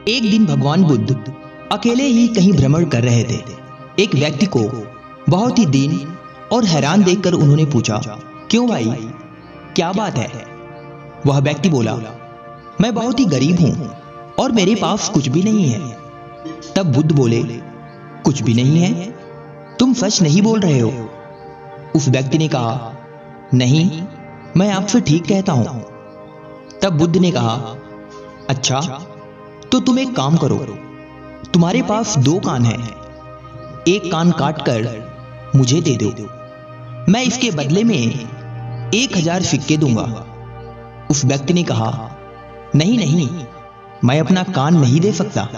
एक दिन भगवान बुद्ध अकेले ही कहीं भ्रमण कर रहे थे। एक व्यक्ति को बहुत ही दीन और हैरान देखकर उन्होंने पूछा, क्यों भाई, क्या बात है? वह व्यक्ति बोला, मैं बहुत ही गरीब हूं और मेरे पास कुछ भी नहीं है। तब बुद्ध बोले, कुछ भी नहीं है? तुम सच नहीं बोल रहे हो? उस व्यक्ति ने कहा, नहीं, मैं आपसे ठीक कहता हूं। तब बुद्ध ने कहा, अच्छा, तो तुम एक काम करो, तुम्हारे पास 2 कान हैं, एक कान काट कर मुझे दे दो, मैं इसके बदले में 1000 सिक्के दूंगा। उस व्यक्ति ने कहा, नहीं नहीं, मैं अपना कान नहीं दे सकता।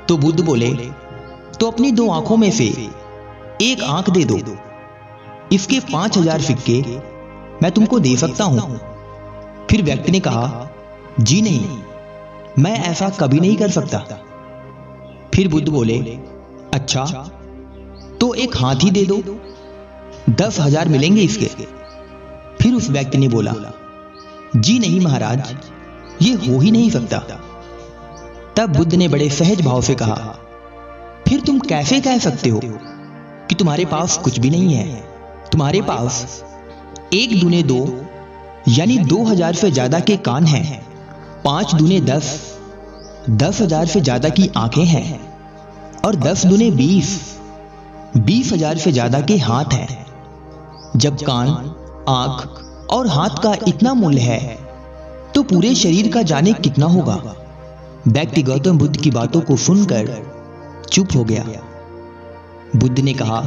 तो बुद्ध बोले, तो अपनी 2 आंखों में से एक आंख दे दो, इसके 5000 सिक्के मैं तुमको दे सकता हूं। फिर व्यक्ति ने कहा, जी नहीं, मैं ऐसा कभी नहीं कर सकता। फिर बुद्ध बोले, अच्छा, तो एक हाथी दे दो, 10,000 मिलेंगे इसके। फिर उस व्यक्ति ने बोला, जी नहीं महाराज, ये हो ही नहीं सकता। तब बुद्ध ने बड़े सहज भाव से कहा, फिर तुम कैसे कह सकते हो कि तुम्हारे पास कुछ भी नहीं है? तुम्हारे पास 1 दूने 2 यानी 2000 से ज्यादा के कान हैं, 5 दूने 10, 10,000 से ज्यादा की आंखें हैं, और 10 दूने 20, 20,000 से ज्यादा के हाथ हैं। जब कान, आंख और हाथ का इतना मूल्य है तो पूरे शरीर का जाने कितना होगा? व्यक्ति गौतम बुद्ध की बातों को सुनकर चुप हो गया। बुद्ध ने कहा,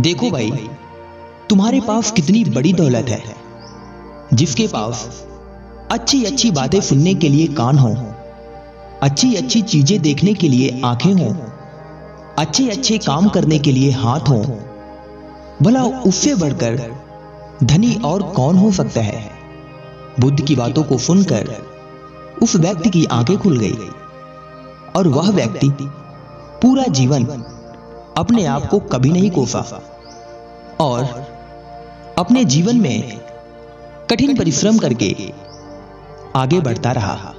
देखो भाई, तुम्हारे पास कितनी बड़ी दौलत है। जिसके पास अच्छी अच्छी बातें सुनने के लिए कान हो, अच्छी अच्छी चीजें देखने के लिए आंखें हो, अच्छे अच्छे काम करने के लिए हाथ हो, भला उससे बढ़कर धनी और कौन हो सकता है? बुद्ध की बातों को सुनकर उस व्यक्ति की आंखें खुल गई और वह व्यक्ति पूरा जीवन अपने आप को कभी नहीं कोसा और अपने जीवन में कठिन परिश्रम करके आगे बढ़ता रहा।